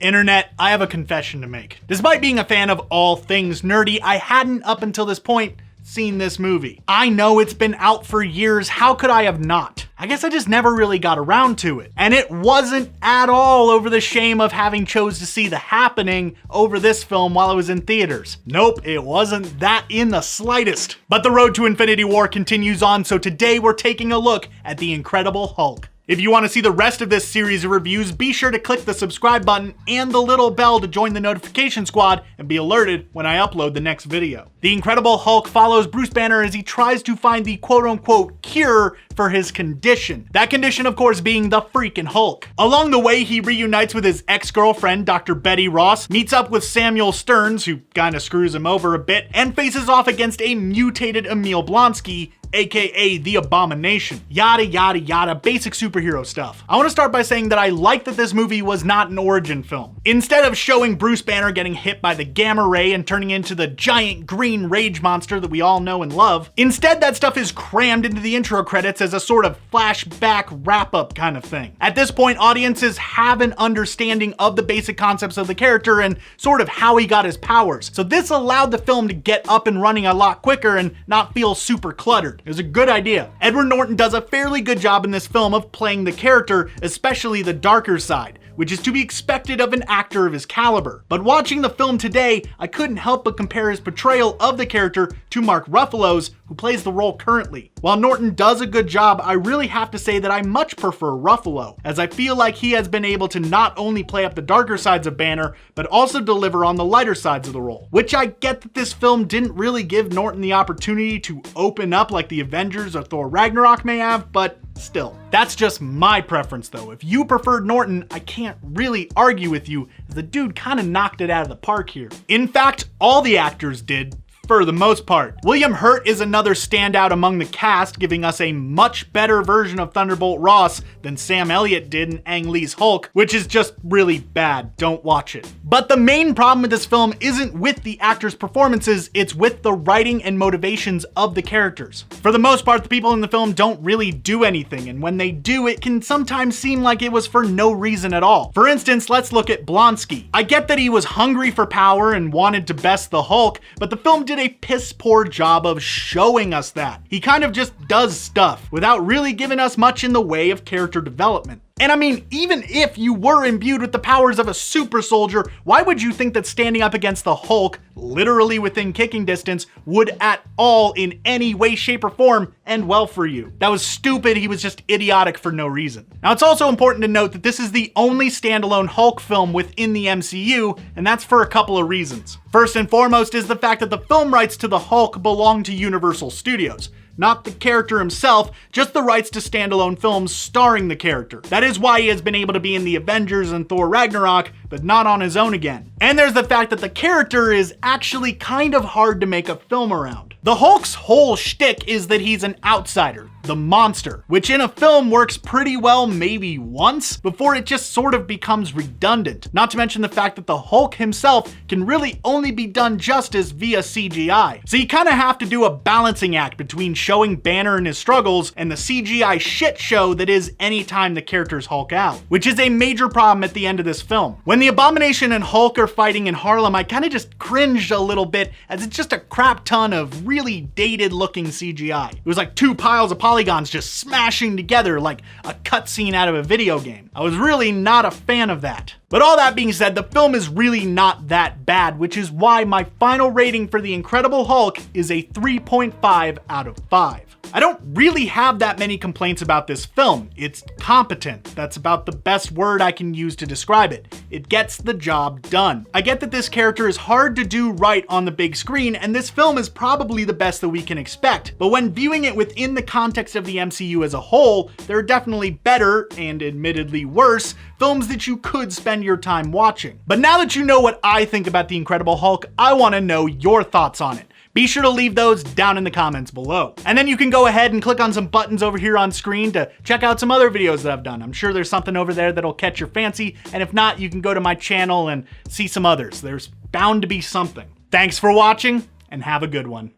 Internet, I have a confession to make. Despite being a fan of all things nerdy, I hadn't up until this point seen this movie. I know it's been out for years, how could I have not? I guess I just never really got around to it. And it wasn't at all over the shame of having chose to see The Happening over this film while it was in theaters. Nope, it wasn't that in the slightest. But the road to Infinity War continues on, so today we're taking a look at The Incredible Hulk. If you want to see the rest of this series of reviews, be sure to click the subscribe button and the little bell to join the notification squad and be alerted when I upload the next video. The Incredible Hulk follows Bruce Banner as he tries to find the quote-unquote cure for his condition. That condition, of course, being the freaking Hulk. Along the way, he reunites with his ex-girlfriend, Dr. Betty Ross, meets up with Samuel Stearns, who kinda screws him over a bit, and faces off against a mutated Emil Blonsky, aka the Abomination. Yada yada yada, basic superhero stuff. I want to start by saying that I like that this movie was not an origin film. Instead of showing Bruce Banner getting hit by the gamma ray and turning into the giant green rage monster that we all know and love, instead that stuff is crammed into the intro credits as a sort of flashback wrap-up kind of thing. At this point, audiences have an understanding of the basic concepts of the character and sort of how he got his powers. So this allowed the film to get up and running a lot quicker and not feel super cluttered. It was a good idea. Edward Norton does a fairly good job in this film of playing the character, especially the darker side, which is to be expected of an actor of his caliber. But watching the film today, I couldn't help but compare his portrayal of the character to Mark Ruffalo's, who plays the role currently. While Norton does a good job, I really have to say that I much prefer Ruffalo, as I feel like he has been able to not only play up the darker sides of Banner, but also deliver on the lighter sides of the role. Which I get that this film didn't really give Norton the opportunity to open up like the Avengers or Thor Ragnarok may have, but still. That's just my preference though. If you preferred Norton, I can't really argue with you, as the dude kinda knocked it out of the park here. In fact, all the actors did, for the most part. William Hurt is another standout among the cast, giving us a much better version of Thunderbolt Ross than Sam Elliott did in Ang Lee's Hulk, which is just really bad. Don't watch it. But the main problem with this film isn't with the actors' performances, it's with the writing and motivations of the characters. For the most part, the people in the film don't really do anything, and when they do, it can sometimes seem like it was for no reason at all. For instance, let's look at Blonsky. I get that he was hungry for power and wanted to best the Hulk, but the film did a piss poor job of showing us that. He kind of just does stuff without really giving us much in the way of character development. And I mean, even if you were imbued with the powers of a super soldier, why would you think that standing up against the Hulk, literally within kicking distance, would at all in any way, shape, or form end well for you? That was stupid. He was just idiotic for no reason. Now, it's also important to note that this is the only standalone Hulk film within the MCU, and that's for a couple of reasons. First and foremost is the fact that the film rights to the Hulk belong to Universal Studios. Not the character himself, just the rights to standalone films starring the character. That is why he has been able to be in the Avengers and Thor Ragnarok, but not on his own again. And there's the fact that the character is actually kind of hard to make a film around. The Hulk's whole shtick is that he's an outsider, the monster, which in a film works pretty well maybe once before it just sort of becomes redundant. Not to mention the fact that the Hulk himself can really only be done justice via CGI. So you kind of have to do a balancing act between showing Banner and his struggles and the CGI shit show that is anytime the characters Hulk out, which is a major problem at the end of this film. When the Abomination and Hulk are fighting in Harlem, I kind of just cringed a little bit, as it's just a crap ton of really dated looking CGI. It was like two piles of polygons just smashing together like a cutscene out of a video game. I was really not a fan of that. But all that being said, the film is really not that bad, which is why my final rating for The Incredible Hulk is a 3.5 out of 5. I don't really have that many complaints about this film. It's competent. That's about the best word I can use to describe it. It gets the job done. I get that this character is hard to do right on the big screen, and this film is probably the best that we can expect. But when viewing it within the context of the MCU as a whole, there are definitely better, and admittedly worse, films that you could spend your time watching. But now that you know what I think about The Incredible Hulk, I want to know your thoughts on it. Be sure to leave those down in the comments below. And then you can go ahead and click on some buttons over here on screen to check out some other videos that I've done. I'm sure there's something over there that'll catch your fancy, and if not, you can go to my channel and see some others. There's bound to be something. Thanks for watching, and have a good one.